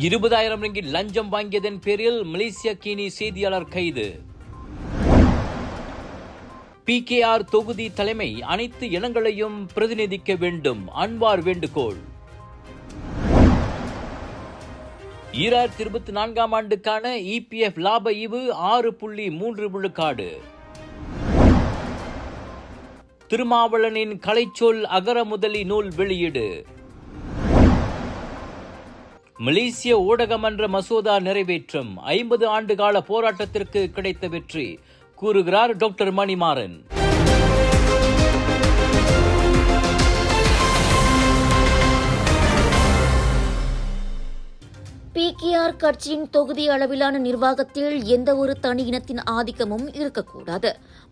20,000 லஞ்சம் வாங்கியதன் பேரில் மலேசிய கீனி செய்தியாளர் கைது. PKR தொகுதி தலைமை அனைத்து இனங்களையும் பிரதிநிதிக்க வேண்டும், அன்வார் வேண்டுகோள். 2024 ஆண்டுக்கான EPF லாப ஈவு 6.3 விழுக்காடு. திருமாவளனின் கலைச்சொல் அகர முதலி நூல் வெளியீடு. மலேசிய ஊடகமன்ற மசோதா நிறைவேற்றம் 50 ஆண்டுகால போராட்டத்திற்கு கிடைத்த வெற்றி, கூறுகிறார் டாக்டர் மணிமாறன். PKR கட்சியின் தொகுதி அளவிலான நிர்வாகத்தில் எந்த ஒரு தனி இனத்தின் ஆதிக்கமும் இருக்கக்கூடாது.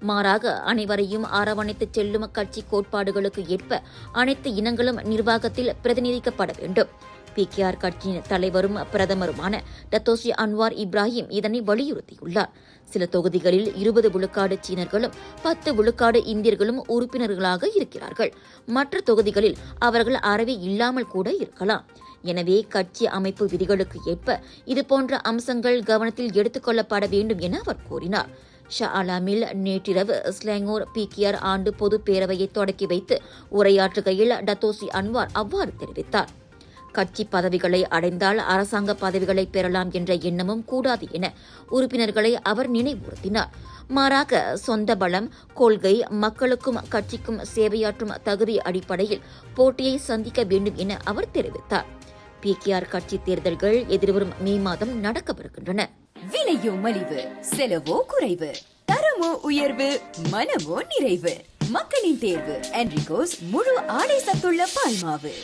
மாறாக அனைவரையும் அரவணைத்து செல்லும் கட்சி கோட்பாடுகளுக்கு ஏற்ப அனைத்து இனங்களும் நிர்வாகத்தில் பிரதிநிதிக்கப்பட வேண்டும். PKR கட்சியின் தலைவரும் பிரதமருமான டத்தோஸ்ரீ அன்வார் இப்ராஹிம் இதனை வலியுறுத்தியுள்ளார். சில தொகுதிகளில் 20 விழுக்காடு சீனர்களும் 10 விழுக்காடு இந்தியர்களும் உறுப்பினர்களாக இருக்கிறார்கள். மற்ற தொகுதிகளில் அவர்கள் அறவே இல்லாமல் கூட இருக்கலாம். எனவே கட்சி அமைப்பு விதிகளுக்கு ஏற்ப இதுபோன்ற அம்சங்கள் கவனத்தில் எடுத்துக் கொள்ளப்பட வேண்டும் என அவர் கூறினார். ஷா அலாமில் நேற்றிரவு ஸ்லாங்கோர் PKR ஆண்டு பொது பேரவையை தொடக்கி வைத்து உரையாற்றுகையில் டத்தோஸ்ரீ அன்வார் அவ்வாறு தெரிவித்தார். கட்சி பதவிகளை அடைந்தால் அரசாங்க பதவிகளை பெறலாம் என்ற எண்ணமும் கூடாது என உறுப்பினர்களை அவர் நினைவுறுத்தினார். மாறாக சொந்த பலம், கொள்கை, மக்களுக்கும் கட்சிக்கும் சேவையாற்றும் தகுதி அடிப்படையில் போட்டியை சந்திக்க வேண்டும் என அவர் தெரிவித்தார். PKR கட்சி தேர்தல்கள் எதிர்வரும் மே மாதம் நடக்கவிருக்கின்றன. விலையோ மலிவு, செலவோ குறைவு, தரமோ உயர்வு, மனமோ நிறைவு. மக்களின் தேர்வு என்ரிகோஸ் முழு ஆடை சத்துள்ள பால்மாவு.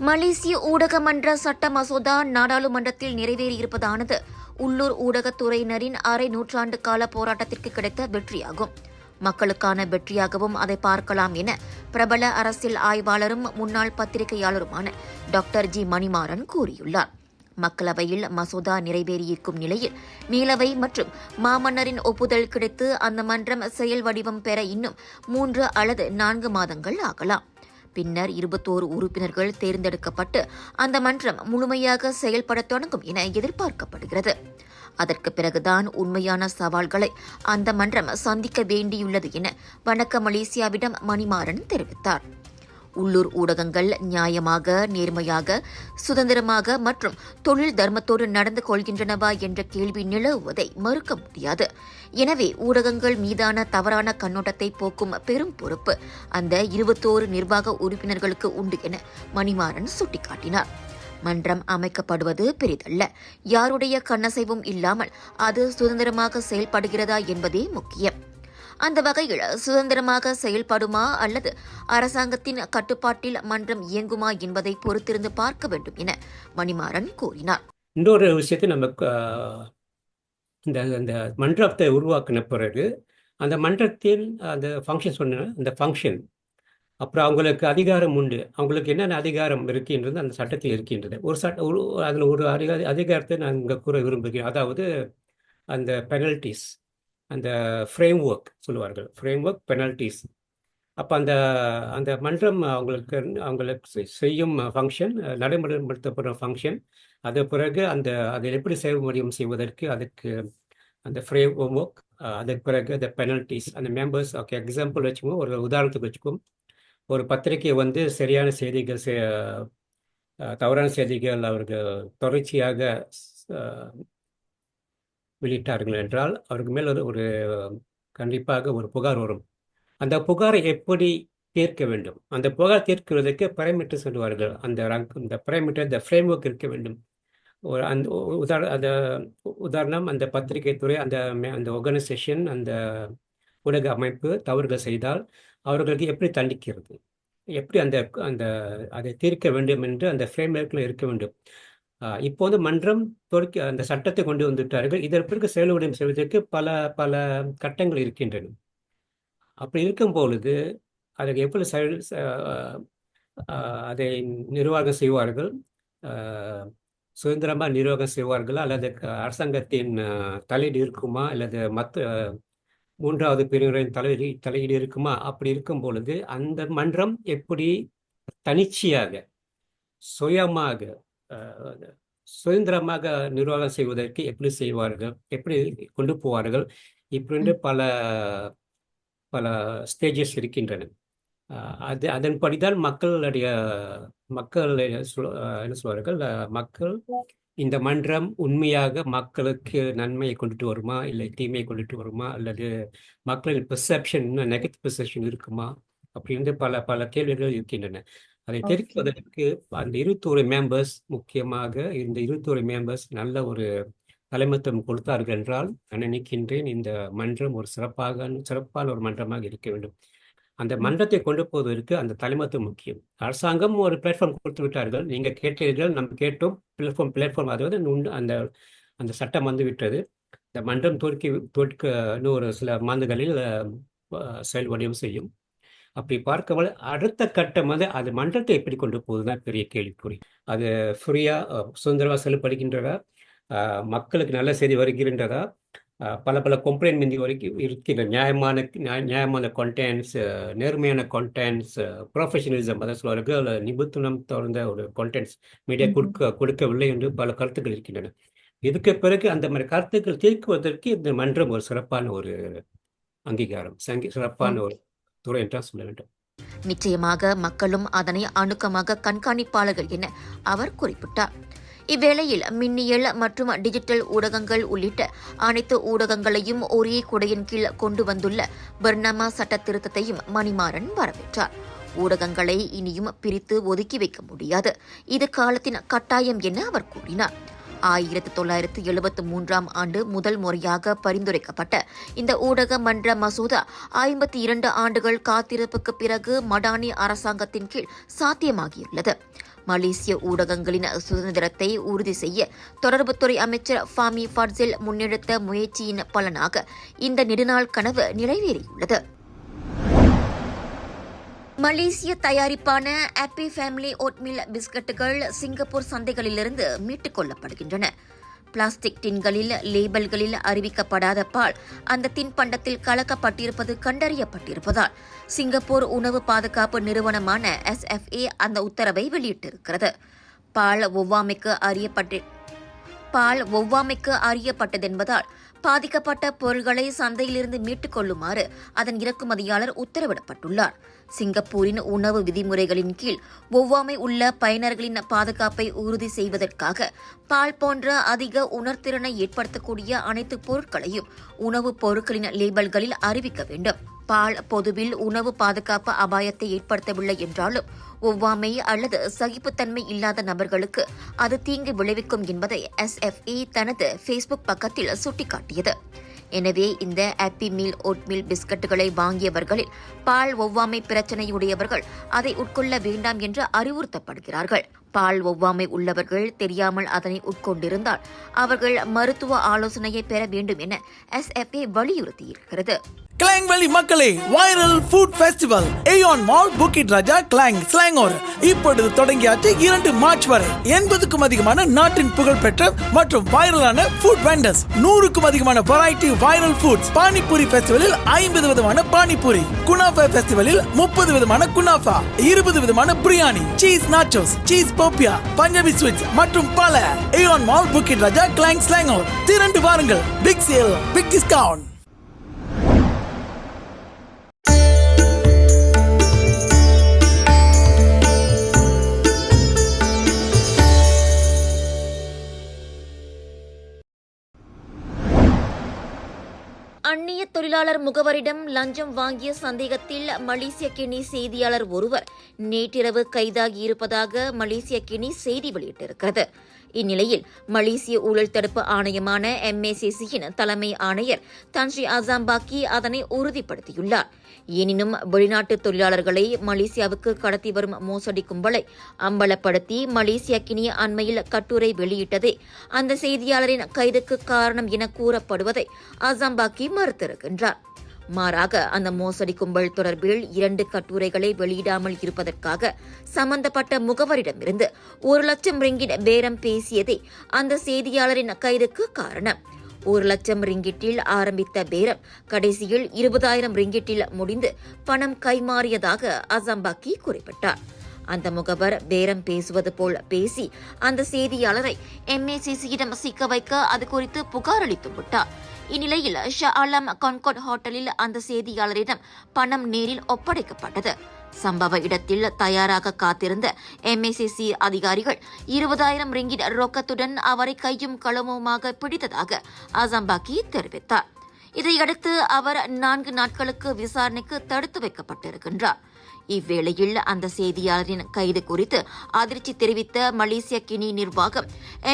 மலேசிய ஊடகமன்ற சட்ட மசோதா நாடாளுமன்றத்தில் நிறைவேறியிருப்பதானது உள்ளூர் ஊடகத்துறையினரின் அரை நூற்றாண்டு கால போராட்டத்திற்கு கிடைத்த வெற்றியாகும். மக்களுக்கான வெற்றியாகவும் அதை பார்க்கலாம் என பிரபல அரசியல் ஆய்வாளரும் முன்னாள் பத்திரிகையாளருமான டாக்டர் ஜி மணிமாறன் கூறியுள்ளார். மக்களவையில் மசோதா நிறைவேறியிருக்கும் நிலையில் மேலவை மற்றும் மாமன்னரின் ஒப்புதல் கிடைத்து அந்த மன்றம் செயல் வடிவம் பெற இன்னும் 3 அல்லது 4 மாதங்கள் ஆகலாம். பின்னர் 21 உறுப்பினர்கள் தேர்ந்தெடுக்கப்பட்டு அந்த மன்றம் முழுமையாக செயல்பட தொடங்கும் என எதிர்பார்க்கப்படுகிறது. அதற்கு பிறகுதான் உண்மையான சவால்களை அந்த மன்றம் சந்திக்க வேண்டியுள்ளது என வணக்க மலேசியாவிடம் மணிமாறன் தெரிவித்தார். உள்ளூர் ஊடகங்கள் நியாயமாக, நேர்மையாக, சுதந்திரமாக மற்றும் தொழில் தர்மத்தோடு நடந்து கொள்கின்றனவா என்ற கேள்வி நிலவுவதை மறுக்க முடியாது. எனவே ஊடகங்கள் மீதான தவறான கண்ணோட்டத்தை போக்கும் பெரும் பொறுப்பு அந்த 21 நிர்வாக உறுப்பினர்களுக்கு உண்டு என மணிமாறன் சுட்டிக்காட்டினார். மன்றம் அமைக்கப்படுவது பெரிதல்ல, யாருடைய கண்ணசைவும் இல்லாமல் அது சுதந்திரமாக செயல்படுகிறதா என்பதே முக்கியம். அந்த வகையில் சுதந்திரமாக செயல்படுமா அல்லது அரசாங்கத்தின் கட்டுப்பாட்டில் மன்றம் இயங்குமா என்பதை பொறுத்திருந்து பார்க்க வேண்டும் என மணிமாறன் கூறினார். இன்னொரு விஷயத்தை நம்ம இந்த மன்றத்தை உருவாக்கின பிறகு அந்த மன்றத்தில் அந்த ஃபங்க்ஷன் சொன்ன அந்த ஃபங்க்ஷன் அப்புறம் அவங்களுக்கு அதிகாரம் உண்டு. அவங்களுக்கு என்னென்ன அதிகாரம் இருக்கின்றது அந்த சட்டத்தில் இருக்கின்றது. அதில் ஒரு அதிகாரத்தை நான் இங்கே கூற விரும்புகிறேன். அதாவது அந்த பெனல்டிஸ், அந்த ஃப்ரேம் ஒர்க் சொல்லுவார்கள், ஃப்ரேம் ஒர்க் பெனல்டிஸ். அப்போ அந்த மன்றம் அவங்களுக்கு செய்யும் ஃபங்க்ஷன், நடைமுறைப்படுத்தப்படுற ஃபங்க்ஷன், அது பிறகு அதை எப்படி செயல்முறையும் செய்வதற்கு அதுக்கு அந்த ஃப்ரேம் ஒர்க், அதுக்கு பிறகு அந்த பெனல்டிஸ், அந்த மெம்பர்ஸ். ஓகே, எக்ஸாம்பிள் வச்சுக்கோங்க, ஒரு உதாரணத்துக்கு வச்சுக்கோம். ஒரு பத்திரிகை சரியான செய்திகள், தவறான செய்திகள் அவர்கள் தொடர்ச்சியாக வெளியிட்டார்கள் என்றால் அவருக்கு மேல் ஒரு கண்டிப்பாக ஒரு புகார் வரும். அந்த புகாரை எப்படி தீர்க்க வேண்டும்? அந்த புகார் தீர்க்கிறதுக்கு பராமீட்டர் சொல்லுவார்கள். அந்த பராமீட்டர், இந்த ஃப்ரேம் ஒர்க் இருக்க வேண்டும். அந்த உதாரணம், அந்த பத்திரிகை துறை, அந்த ஆர்கனைசேஷன், அந்த ஊடக அமைப்பு தவறுகள் செய்தால் அவர்களுக்கு எப்படி தண்டிக்கிறது, எப்படி அதை தீர்க்க வேண்டும் என்று அந்த ஃப்ரேம் ஒர்க்கில் இருக்க வேண்டும். இப்போது மன்றம் அந்த சட்டத்தை கொண்டு வந்துவிட்டார்கள். இதற்கு செயல்படும் செய்வதற்கு பல பல கட்டங்கள் இருக்கின்றன. அப்படி இருக்கும் பொழுது அதற்கு எப்படி அதை நிர்வாகம் செய்வார்கள், சுதந்திரமாக நிர்வாகம் செய்வார்களா அல்லது அரசாங்கத்தின் தலையீடு இருக்குமா அல்லது மற்ற மூன்றாவது பிரிவினரின் தலையீடு இருக்குமா? அப்படி இருக்கும் பொழுது அந்த மன்றம் எப்படி தனிச்சையாக சுயமாக சுதந்திரமாக நிர்வாகம் செய்வதற்கு எப்படி செய்வார்கள், எப்படி கொண்டு போவார்கள், இப்படி பல பல ஸ்டேஜஸ் இருக்கின்றன. அதன்படிதான் மக்கள் என்ன சொல்வார்கள், மக்கள் இந்த மன்றம் உண்மையாக மக்களுக்கு நன்மையை கொண்டுட்டு வருமா இல்லை தீமையை கொண்டுட்டு வருமா, அல்லது மக்களின் பெர்செப்ஷன் இன்னும் நெகட்டிவ் பெர்செப்ஷன் இருக்குமா அப்படின்னு பல கேள்விகள் இருக்கின்றன. அதை தெரிவிப்பதற்கு அந்த 21 மெம்பர்ஸ், முக்கியமாக இந்த 21 மெம்பர்ஸ் நல்ல ஒரு தலைமைத்துவம் கொடுத்தார்கள் என்றால் நான் நினைக்கின்றேன் இந்த மன்றம் ஒரு சிறப்பான ஒரு மன்றமாக இருக்க வேண்டும். அந்த மன்றத்தை கொண்டு போவதற்கு அந்த தலைமைத்துவம் முக்கியம். அரசாங்கம் ஒரு பிளாட்ஃபார்ம் கொடுத்து விட்டார்கள், நீங்கள் கேட்டீர்கள், நம்ம கேட்டோம், பிளாட்ஃபார்ம் அதாவது அந்த சட்டம் வந்து விட்டது. இந்த மன்றம் தோற்க இன்னும் ஒரு சில மாதங்களில் செயல் வடிவம் செய்யும். அப்படி பார்க்கும்போது அடுத்த கட்டம் வந்து அது மன்றத்தை எப்படி கொண்டு போகுதுதான் பெரிய கேள்விக்குறி. அது ஃப்ரீயாக சுதந்திரமாக செயல்படுகின்றதா, மக்களுக்கு நல்ல செய்தி வருகின்றதா, பல கம்ப்ளைண்ட் முந்தி வரைக்கும் இருக்கின்ற நியாயமான கான்டென்ட்ஸ், நேர்மையான கான்டென்ட்ஸ், ப்ரொஃபஷனலிசம், அதை சொல்வார்கள் நிபுணத்துவம் தொடர்ந்த ஒரு கான்டென்ட்ஸ் மீடியா கொடுக்கவில்லை என்று பல கருத்துக்கள் இருக்கின்றன. இதுக்கு பிறகு அந்த மாதிரி கருத்துக்கள் தீர்க்குவதற்கு இந்த மன்றம் ஒரு சிறப்பான ஒரு அங்கீகாரம், சிறப்பான ஒரு துறை என்றால் சொல்ல வேண்டும். நிச்சயமாக மக்களும் அதனை அணுக்கமாக கண்காணிப்பாளர்கள் என அவர் குறிப்பிட்டார். இவ்வேளையில் மின்னியல் மற்றும் டிஜிட்டல் ஊடகங்கள் உள்ளிட்ட அனைத்து ஊடகங்களையும் ஒரே குடையின் கீழ் கொண்டு வந்துள்ள பர்னமா சட்ட திருத்தத்தையும் மணிமாறன் வரவேற்றார். ஊடகங்களை இனியும் பிரித்து ஒதுக்கி வைக்க முடியாது, இது காலத்தின் கட்டாயம் என அவர் கூறினார். 1973ஆம் ஆண்டு முதல் முறையாக பரிந்துரைக்கப்பட்ட இந்த ஊடக மன்ற மசோதா 52 ஆண்டுகள் காத்திருப்புக்கு பிறகு மடானி அரசாங்கத்தின் கீழ் சாத்தியமாகியுள்ளது. மலேசிய ஊடகங்களின் சுதந்திரத்தை உறுதி செய்ய தொடர்புத்துறை அமைச்சர் ஃபாமி ஃபட்சில் முன்னெடுத்த முயற்சியின் பலனாக இந்த நெடுநாள் கனவு நிறைவேறியுள்ளது. மலேசிய தயாரிப்பான ஹாப்பி ஃபேமிலி ஓட்மீல் பிஸ்கட்டுகள் சிங்கப்பூர் சந்தைகளிலிருந்து மீட்டுக் கொள்ளப்படுகின்றன. பிளாஸ்டிக் டின்களில் லேபிள்களில் அறிவிக்கப்படாத பால் அந்த தின்பண்டத்தில் கலக்கப்பட்டிருப்பது கண்டறியப்பட்டிருப்பதால் சிங்கப்பூர் உணவு பாதுகாப்பு நிறுவனமான SFA அந்த உத்தரவை வெளியிட்டிருக்கிறது. பால் ஒவ்வாமைக்கு அறியப்பட்டதென்பதால் பாதிக்கப்பட்ட பொருட்களை சந்தையிலிருந்து மீட்டுக் கொள்ளுமாறு அதன் இறக்குமதியாளர் உத்தரவிடப்பட்டுள்ளார். சிங்கப்பூரின் உணவு விதிமுறைகளின் கீழ் ஒவ்வாமை உள்ள பயனர்களின் பாதுகாப்பை உறுதி செய்வதற்காக பால் போன்ற அதிக உணர்திறனை ஏற்படுத்தக்கூடிய அனைத்து பொருட்களையும் உணவுப் பொருட்களின் லேபிள்களில் அறிவிக்க வேண்டும். பால் பொதுவில் உணவு பாதுகாப்பு அபாயத்தை ஏற்படுத்தவில்லை என்றாலும் ஒவ்வாமை அல்லது சகிப்புத்தன்மை இல்லாத நபர்களுக்கு அது தீங்கு விளைவிக்கும் என்பதை SFA தனது ஃபேஸ்புக் பக்கத்தில் சுட்டிக்காட்டியது. எனவே இந்த ஹாப்பி மீல் ஓட்மீல் பிஸ்கட்டுகளை வாங்கியவர்களில் பால் ஒவ்வாமை பிரச்சனையுடையவர்கள் அதை உட்கொள்ள வேண்டாம் என்று அறிவுறுத்தப்படுகிறார்கள். பால் ஒவ்வாமை உள்ளவர்கள் தெரியாமல் அதனை உட்கொண்டிருந்தால் அவர்கள் மருத்துவ ஆலோசனையை பெற வேண்டும் என SFA வலியுறுத்தியிருக்கிறது. கிளாங் வேலி மக்களே, வைரல் ஃபுட் ஃபெஸ்டிவல் ஏயான் மால் புக்கிட் ராஜா கிளாங் ஸ்லாங்கோர் இப்பொழுது தொடங்கியாச்சு 2 மார்ச் வரை. 80க்கும் அதிகமான நாட்டின் புகழ்பெற்ற மற்றும் வைரலான ஃபுட் வெண்டர்ஸ், 100க்கும் அதிகமான வெரைட்டி வைரல் ஃபுட்ஸ். பானிபூரி ஃபெஸ்டிவலில் 50 விதமான பானிபூரி, குனாஃபா ஃபெஸ்டிவலில் 30 விதமான குனாஃபா, 20 விதமான biryani, cheese nachos, cheese போப்பியா, Punjabi sweets மற்றும் பல. ஏயான் மால் புக்கிட் ராஜா கிளாங் ஸ்லாங்கோர், திரண்டு வாருங்கள். Big sale, big discount. அந்நிய தொழிலாளர் முகவரிடம் லஞ்சம் வாங்கிய சந்தேகத்தில் மலேசிய கினி செய்தியாளர் ஒருவர் நேற்றிரவு கைதாகியிருப்பதாக மலேசிய கினி செய்தி வெளியிட்டிருக்கிறது. இந்நிலையில் மலேசிய ஊழல் தடுப்பு ஆணையமான MACCயின் தலைமை ஆணையர் தன்ஸ்ரீ அசாம்பாக்கி அதனை உறுதிப்படுத்தியுள்ளார். எனினும் வெளிநாட்டு தொழிலாளர்களை மலேசியாவுக்கு கடத்தி வரும் மோசடி கும்பலை அம்பலப்படுத்தி மலேசிய கினி அண்மையில் கட்டுரை வெளியிட்டதே அந்த செய்தியாளரின் கைதுக்கு காரணம் என கூறப்படுவதை அசாம்பாக்கி மறுத்திருக்கின்றார். மாறாக அந்த மோசடி கும்பல் தொடர்பில் 2 கட்டுரைகளை வெளியிடாமல் இருப்பதற்காக சம்பந்தப்பட்ட முகவரிடமிருந்து 1 லட்சம் ரிங்கிட் பேரம் பேசியதே அந்த செய்தியாளரின் கைதுக்கு காரணம். 1 லட்சம் ரிங்கிட்டில் ஆரம்பித்த பேரம் கடைசியில் 20,000 ரிங்கிட்டில் முடிந்து பணம் கைமாறியதாக அசாம்பாக்கி குறிப்பிட்டார். அந்த முகவர் பேரம் பேசுவது போல் பேசி அந்த செய்தியாளரை MACCயிடம் சிக்க வைக்க அது குறித்து புகார் அளித்து விட்டார். இந்நிலையில் ஷா ஆலம் கான்கார்ட் ஹோட்டலில் அந்த செய்தியாளரிடம் பணம் நேரில் ஒப்படைக்கப்பட்டது. சம்பவ இடத்தில் தயாராக காத்திருந்த MACC அதிகாரிகள் 20,000 ரிங்கிட் ரொக்கத்துடன் அவரை கையும் களவுமாக பிடித்ததாக அசாம்பாக்கி தெரிவித்தார். இதையடுத்து அவர் 4 நாட்களுக்கு விசாரணைக்கு தடுத்து வைக்கப்பட்டிருக்கின்றார். இவ்வேளையில் அந்த செய்தியாளரின் கைது குறித்து அதிர்ச்சி தெரிவித்த மலேசிய கினி நிர்வாகம்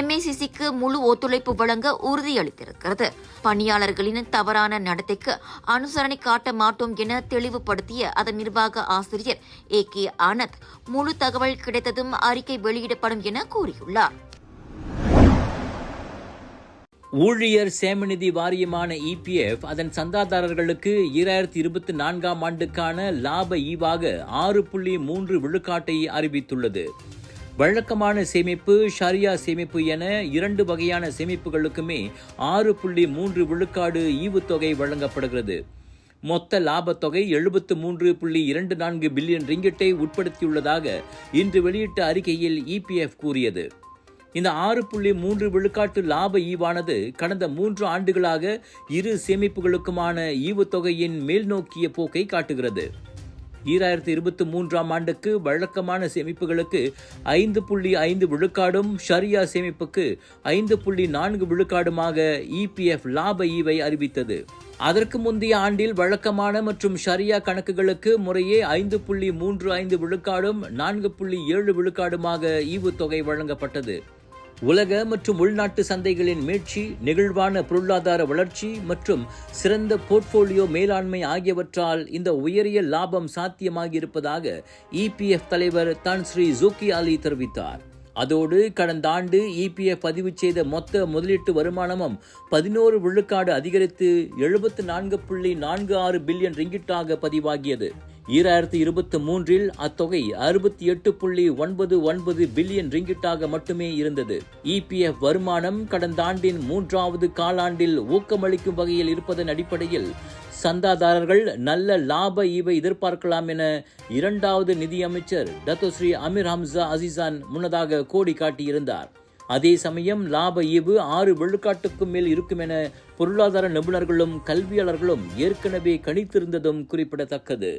MACCக்கு முழு ஒத்துழைப்பு வழங்க உறுதியளித்திருக்கிறது. பணியாளர்களின் தவறான நடத்தைக்கு அனுசரணை காட்ட மாட்டோம் என தெளிவுபடுத்திய அதன் நிர்வாக ஆசிரியர் AK ஆனந்த் முழு தகவல் கிடைத்ததும் அறிக்கை வெளியிடப்படும் என கூறியுள்ளார். ஊழியர் சேமநிதி வாரியமான EPF அதன் சந்தாதாரர்களுக்கு 2024ஆம் ஆண்டுக்கான லாப ஈவாக 6.3 விழுக்காட்டை அறிவித்துள்ளது. வழக்கமான சேமிப்பு, ஷரியா சேமிப்பு என 2 வகையான சேமிப்புகளுக்குமே 6.3 விழுக்காடு ஈவுத்தொகை வழங்கப்படுகிறது. மொத்த லாபத்தொகை 73.24 பில்லியன் ரிங்கிட்டை உட்படுத்தியுள்ளதாக இன்று வெளியிட்ட அறிக்கையில் EPF கூறியது. இந்த 6.3 விழுக்காட்டு லாப ஈவானது கடந்த 3 ஆண்டுகளாக இரு சேமிப்புகளுக்குமான ஈவுத்தொகையின் மேல்நோக்கிய போக்கை காட்டுகிறது. 2023ஆம் ஆண்டுக்கு வழக்கமான சேமிப்புகளுக்கு 5.5 விழுக்காடும் ஷரியா சேமிப்புக்கு 5.4 விழுக்காடுமாக EPF லாப ஈவை அறிவித்தது. அதற்கு முந்தைய ஆண்டில் வழக்கமான மற்றும் ஷரியா கணக்குகளுக்கு முறையே 5.35 விழுக்காடும் 4.7 விழுக்காடுமாக ஈவுத்தொகை வழங்கப்பட்டது. உலக மற்றும் உள்நாட்டு சந்தைகளின் மீட்சி, நெகிழ்வான பொருளாதார வளர்ச்சி மற்றும் சிறந்த போர்ட்போலியோ மேலாண்மை ஆகியவற்றால் இந்த உயரிய லாபம் சாத்தியமாகியிருப்பதாக EPF தலைவர் தான் ஸ்ரீ ஜூக்கி அலி தெரிவித்தார். அதோடு கடந்த ஆண்டு EPF பதிவு செய்த மொத்த முதலீட்டு வருமானமும் 11 விழுக்காடு அதிகரித்து 74.46 பில்லியன் ரிங்கிட்டாக பதிவாகியது. 2023இல் அத்தொகை 68.99 பில்லியன் ரிங்கிட்டாக மட்டுமே இருந்தது. EPF வருமானம் கடந்த ஆண்டின் 3வது காலாண்டில் ஊக்கமளிக்கும் வகையில் இருப்பதன் அடிப்படையில் சந்தாதாரர்கள் நல்ல லாப ஈவை எதிர்பார்க்கலாம் என 2வது நிதியமைச்சர் டத்தோஸ்ரீ அமீர் ஹம்சா அசிசான் முன்னதாக கோடி காட்டியிருந்தார். அதே சமயம் லாப ஈவு 6 விழுக்காட்டுக்கும் மேல் இருக்கும் என பொருளாதார நிபுணர்களும் கல்வியாளர்களும் ஏற்கனவே கணித்திருந்ததும் குறிப்பிடத்தக்கது.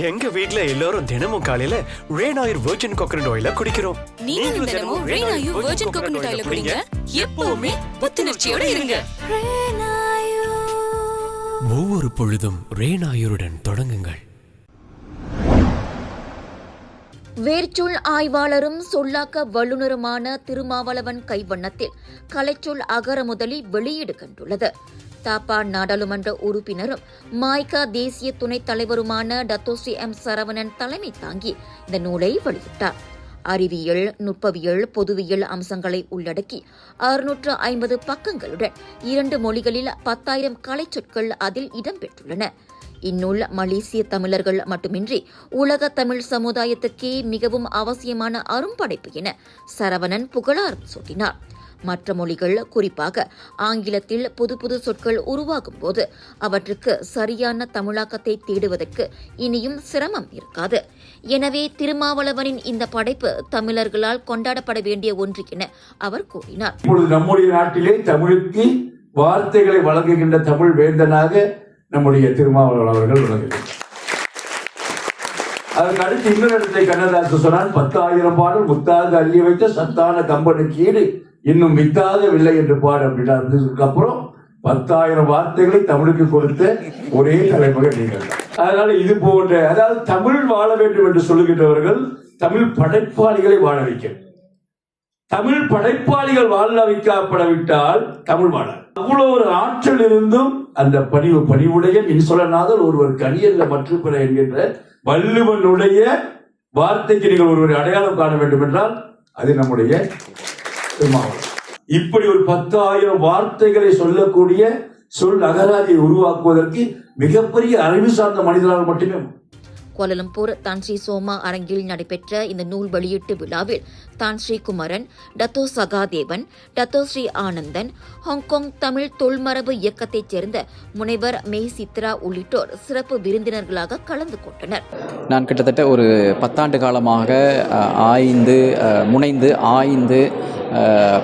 எங்க வீட்ல எல்லாரும் தினமும் காலையில ரெயின் ஆயில் வெர்ஜின் கோகனட் ஆயில குடிக்கிறோம். நீங்களும் தினமும் ரெயின் ஆயில் வெர்ஜின் கோகனட் ஆயில குடிங்க. எப்பவுமே புத்துணர்ச்சியோட இருங்க. ஒவ்வொரு பொழுதும் ரெயின் ஆயிலுடன் தொடங்குங்கள். வேர்ச்சொல் ஆய்வாளரும் சொல்லாக்க வல்லுநருமான திருமாவளவன் கைவண்ணத்தில் கலைச்சொல் அகர முதலி வெளியீடு கண்டுள்ளது. தாப்பா நாடாளுமன்ற உறுப்பினரும் மாய்கா தேசிய துணைத் தலைவருமான டத்தோஸ்ரீ M. சரவணன் தலைமை தாங்கி இந்த நூலை வெளியிட்டார். அறிவியல், நுட்பவியல், பொதுவியல் அம்சங்களை உள்ளடக்கி 650 பக்கங்களுடன் 2 மொழிகளில் 10,000 கலைச்சொற்கள் அதில் இடம்பெற்றுள்ளன. இந்நூல் மலேசிய தமிழர்கள் மட்டுமின்றி உலக தமிழ் சமுதாயத்துக்கே மிகவும் அவசியமான அரும்படைப்பு என சரவணன் புகழாரம் சூட்டினார். மற்ற மொழிகள், குறிப்பாக ஆங்கிலத்தில் புது சொற்கள் உருவாகும் போது அவற்றுக்கு சரியான தமிழாக்கத்தை தேடுவதற்கு இனியும் சிரமம் இருக்காது. எனவே திருமாவளவனின் இந்த படைப்பு தமிழர்களால் கொண்டாடப்பட வேண்டிய ஒன்று என அவர் கூறினார். இப்பொழுது நம்முடைய நாட்டிலே தமிழுக்கு வார்த்தைகளை வழங்குகின்ற தமிழ் வேந்தனாக நம்முடைய திருமாவளவன் அவர்கள் விளங்குகிறார். அதற்கு அடுத்து இன்னொரு இடத்தை கண்ணதாசன் சொன்னான், 10,000 பாடல் முத்தாக அள்ளி வைத்த சத்தான கம்பனுக்கு ஈடு இன்னும் வித்தாகவில்லை என்று பாடு அப்படின்னா இருந்ததுக்கு அப்புறம் 10,000 வார்த்தைகளை தமிழுக்கு கொடுத்த ஒரே தலைமுறை நீங்கள். அதனால இது போன்ற, அதாவது தமிழ் வாழ வேண்டும் என்று சொல்லுகின்றவர்கள் தமிழ் படைப்பாளிகளை வாழ வைக்க, தமிழ் படைப்பாளிகள் வாழ வைக்கப்படவிட்டால் தமிழ் வாழ. அவ்வளவு ஒரு ஆற்றல் இருந்தும் அந்த பணிவுடைய இன்சொலநாதர் ஒருவர் கரியல்ல மற்றும் பிற என்கின்ற வள்ளுவனுடைய வார்த்தைக்கு நீங்கள் ஒருவரை அடையாளம் காண வேண்டும் என்றால் அது நம்முடைய திருமாவளவன். இப்படி ஒரு 10,000 வார்த்தைகளை சொல்லக்கூடிய சொல் அகராதியை உருவாக்குவதற்கு மிகப்பெரிய அறிவு சார்ந்த மனிதனால் மட்டுமே. கோலாலம்பூர் தான் ஸ்ரீ சோமா அரங்கில் நடைபெற்ற இந்த நூல் வெளியீட்டு விழாவில் தான் Sri Kumaran, Dato Sahadevan, Dato Sri Anandan, Hong Kong Tamil தொல்மரபு இயக்கத்தைச் சேர்ந்த முனைவர் மெய் சித்ரா உள்ளிட்டோர் சிறப்பு விருந்தினர்களாக கலந்து கொண்டனர். நான் கிட்டத்தட்ட ஒரு 10 ஆண்டு காலமாக முனைந்து ஆய்ந்து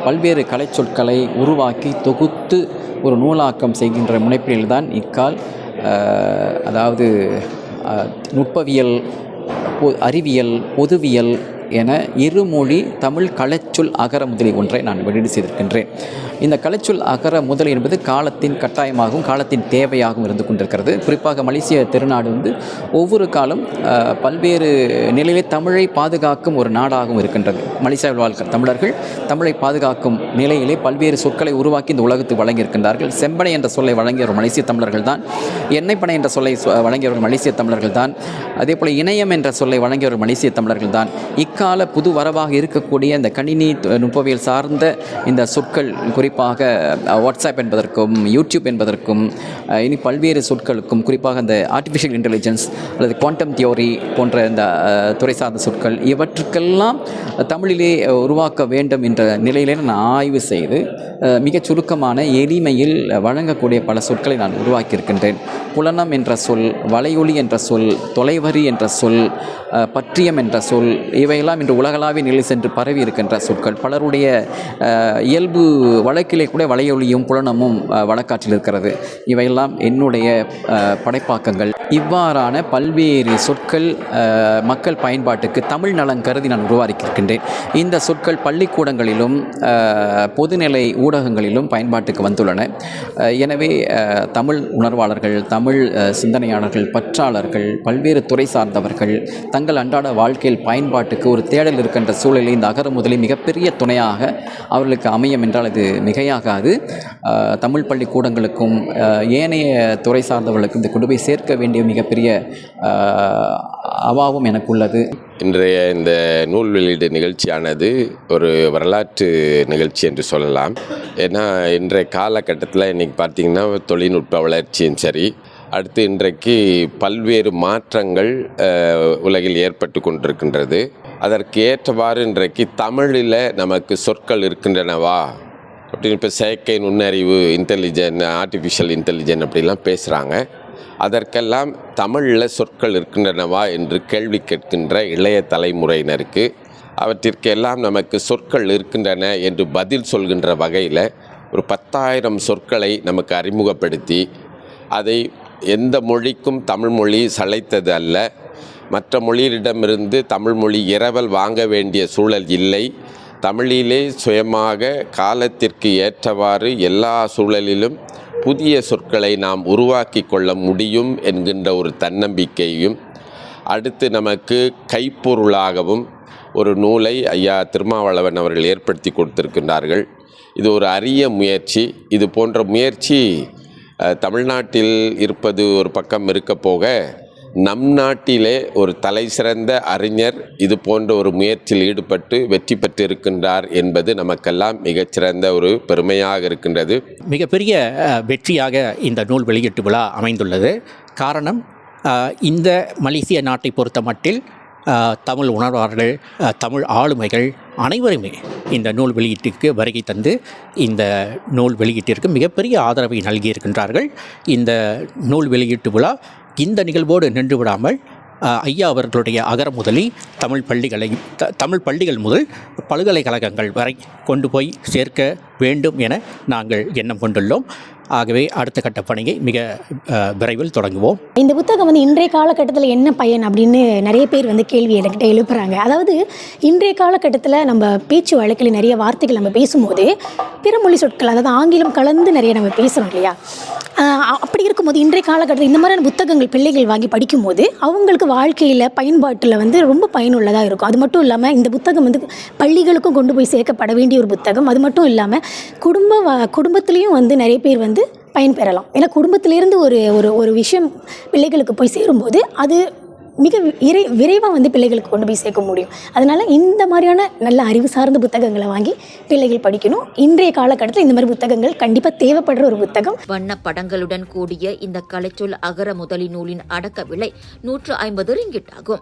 பல்வேறு கலைச்சொற்களை உருவாக்கி தொகுத்து ஒரு நூலாக்கம் செய்கின்ற முனைப்பில்தான் இக்கால் அதாவது நுட்பவியல், அறிவியல், பொதுவியல் என இருமொழி தமிழ் கலைச்சொல் அகர முதலி ஒன்றை நான் வெளியீடு செய்திருக்கின்றேன். இந்த கலைச்சொல் அகர முதலி என்பது காலத்தின் கட்டாயமாகவும் காலத்தின் தேவையாகவும் இருந்து கொண்டிருக்கிறது. குறிப்பாக மலேசிய திருநாடு ஒவ்வொரு காலம் பல்வேறு நிலையிலே தமிழை பாதுகாக்கும் ஒரு நாடாகவும் இருக்கின்றது. மலேசியாவில் வாழ்க்கை தமிழர்கள் தமிழை பாதுகாக்கும் நிலையிலே பல்வேறு சொற்களை உருவாக்கி இந்த உலகத்துக்கு வழங்கியிருக்கின்றார்கள். செம்பனை என்ற சொல்லை வழங்கியவர் மலேசிய தமிழர்கள் தான். எண்ணெய்ப்பனை என்ற சொல்லை வழங்கியவர்கள் மலேசிய தமிழர்கள் தான். அதே போல் இணையம் என்ற சொல்லை வழங்கியவர்கள் மலேசிய தமிழர்கள் தான். இக்கால புது வரவாக இருக்கக்கூடிய இந்த கணினி நுட்பவியல் சார்ந்த இந்த சொற்கள், குறிப்பாக வாட்ஸ்அப் என்பதற்கும் யூடியூப் என்பதற்கும் இனி பல்வேறு சொற்களுக்கும், குறிப்பாக இந்த ஆர்டிஃபிஷியல் இன்டெலிஜென்ஸ் அல்லது குவாண்டம் தியோரி போன்ற இந்த துறை சார்ந்த சொற்கள் இவற்றுக்கெல்லாம் தமிழிலே உருவாக்க வேண்டும் என்ற நிலையிலே நான் ஆய்வு செய்து மிகச் சுருக்கமான எளிமையில் வழங்கக்கூடிய பல சொற்களை நான் உருவாக்கியிருக்கின்றேன். புலனம் என்ற சொல், வலையொலி என்ற சொல், தொலைவரி என்ற சொல், பற்றியம் என்ற சொல், இவையெல்லாம் இன்று உலகளாவிய நிலை சென்று பரவி இருக்கின்ற சொற்கள். பலருடைய இயல்பு வழக்கிலே கூட வலையொலியும் புலனமும் வழக்காற்றில் இருக்கிறது. இவையெல்லாம் என்னுடைய படைப்பாக்கங்கள். இவ்வாறான பல்வேறு சொற்கள் மக்கள் பயன்பாட்டுக்கு தமிழ் நலன் கருதி நான் உருவாக்கியிருக்கின்றேன். இந்த சொற்கள் பள்ளிக்கூடங்களிலும் பொதுநிலை ஊடகங்களிலும் பயன்பாட்டுக்கு வந்துள்ளன. எனவே தமிழ் உணர்வாளர்கள், தமிழ் சிந்தனையாளர்கள், பற்றாளர்கள், பல்வேறு துறை சார்ந்தவர்கள் தங்கள் அன்றாட வாழ்க்கையில் பயன்பாட்டுக்கு ஒரு தேடல் இருக்கின்ற சூழலில் இந்த அகர முதலி மிகப்பெரிய துணையாக அவர்களுக்கு அமையும் என்றால் இது மிகையாகாது. தமிழ் பள்ளிக்கூடங்களுக்கும் ஏனைய துறை சார்ந்தவர்களுக்கும் இதை கொண்டு போய் சேர்க்க வேண்டிய மிகப்பெரிய அவாவும் எனக்கு உள்ளது. இன்றைய இந்த நூல் வெளியீடு நிகழ்ச்சியானது ஒரு வரலாற்று நிகழ்ச்சி என்று சொல்லலாம். ஏன்னா இன்றைய காலகட்டத்தில் இன்றைக்கி பார்த்திங்கன்னா தொழில்நுட்ப வளர்ச்சியும் சரி, அடுத்து இன்றைக்கு பல்வேறு மாற்றங்கள் உலகில் ஏற்பட்டு கொண்டிருக்கின்றது. அதற்கு ஏற்றவாறு இன்றைக்கு தமிழில் நமக்கு சொற்கள் இருக்கின்றனவா அப்படின்னு இப்போ செயற்கை நுண்ணறிவு, ஆர்டிஃபிஷியல் இன்டெலிஜென்ஸ் அப்படிலாம் பேசுகிறாங்க. அதற்கெல்லாம் தமிழில் சொற்கள் இருக்கின்றனவா என்று கேள்வி கேட்கின்ற இளைய தலைமுறையினருக்கு அவற்றிற்கெல்லாம் நமக்கு சொற்கள் இருக்கின்றன என்று பதில் சொல்கின்ற வகையில் ஒரு 10,000 சொற்களை நமக்கு அறிமுகப்படுத்தி, அதை எந்த மொழிக்கும் தமிழ் மொழி சளைத்தது அல்ல, மற்ற மொழியிடமிருந்து தமிழ் மொழி இரவல் வாங்க வேண்டிய சூழல் இல்லை, தமிழிலே சுயமாக காலத்திற்கு ஏற்றவாறு எல்லா சூழலிலும் புதிய சொற்களை நாம் உருவாக்கி கொள்ள முடியும் என்கின்ற ஒரு தன்னம்பிக்கையும், அடுத்து நமக்கு கைப்பொருளாகவும் ஒரு நூலை ஐயா திருமாவளவன் அவர்கள் ஏற்படுத்தி கொடுத்திருக்கின்றார்கள். இது ஒரு அரிய முயற்சி. இது போன்ற முயற்சி தமிழ்நாட்டில் இருப்பது ஒரு பக்கம் இருக்க போக, நம் நாட்டிலே ஒரு தலை சிறந்த அறிஞர் இது போன்ற ஒரு முயற்சியில் ஈடுபட்டு வெற்றி பெற்றிருக்கின்றார் என்பது நமக்கெல்லாம் மிகச்சிறந்த ஒரு பெருமையாக இருக்கின்றது. மிகப்பெரிய வெற்றியாக இந்த நூல் வெளியீட்டு விழா அமைந்துள்ளது. காரணம், இந்த மலேசிய நாட்டை பொறுத்த மட்டில் தமிழ் உணர்வாளர்கள், தமிழ் ஆளுமைகள் அனைவருமே இந்த நூல் வெளியீட்டிற்கு வருகை தந்து இந்த நூல் வெளியீட்டிற்கு மிகப்பெரிய ஆதரவை நல்கியிருக்கின்றார்கள். இந்த நூல் வெளியீட்டு விழா இந்த நிகழ்வோடு நின்று விடாமல் ஐயா அவர்களுடைய அகர முதலி தமிழ் பள்ளிகள் முதல் பல்கலைக்கழகங்கள் வரை கொண்டு போய் சேர்க்க வேண்டும் என நாங்கள் எண்ணம் கொண்டுள்ளோம். ஆகவே அடுத்த கட்ட பணியை மிக விரைவில் தொடங்குவோம். இந்த புத்தகம் இன்றைய காலகட்டத்தில் என்ன பயன் அப்படின்னு நிறைய பேர் கேள்வி என்கிட்ட எழுப்புறாங்க. அதாவது இன்றைய காலகட்டத்தில் நம்ம பேச்சு வழக்கில் நிறைய வார்த்தைகள் நம்ம பேசும்போது பிற மொழி சொற்கள், அதாவது ஆங்கிலம் கலந்து நிறைய நம்ம பேசுகிறோம் இல்லையா? அப்படி இருக்கும்போது இன்றைய காலகட்டத்தில் இந்த மாதிரியான புத்தகங்கள் பிள்ளைகள் வாங்கி படிக்கும்போது அவங்களுக்கு வாழ்க்கையில் பயன்பாட்டில் வந்து ரொம்ப பயனுள்ளதாக இருக்கும். அது மட்டும் இல்லாமல் இந்த புத்தகம் வந்து பள்ளிகளுக்கும் கொண்டு போய் சேர்க்கப்பட வேண்டிய ஒரு புத்தகம். அது மட்டும் இல்லாமல் குடும்பத்துலேயும் வந்து நிறைய பேர் வந்து பயன்பெறலாம். ஏன்னா குடும்பத்திலேருந்து ஒரு விஷயம் பிள்ளைகளுக்கு போய் சேரும்போது அது மிக விரைவாக வந்து பிள்ளைகளுக்கு கொண்டு போய் சேர்க்க முடியும். அதனால் இந்த மாதிரியான நல்ல அறிவு சார்ந்த புத்தகங்களை வாங்கி பிள்ளைகள் படிக்கணும். இன்றைய காலகட்டத்தில் இந்த மாதிரி புத்தகங்கள் கண்டிப்பாக தேவைப்படுற ஒரு புத்தகம். வண்ண படங்களுடன் கூடிய இந்த கலைச்சொல் அகர முதலி நூலின் அடக்க விலை 150 ரிங்கிட் ஆகும்.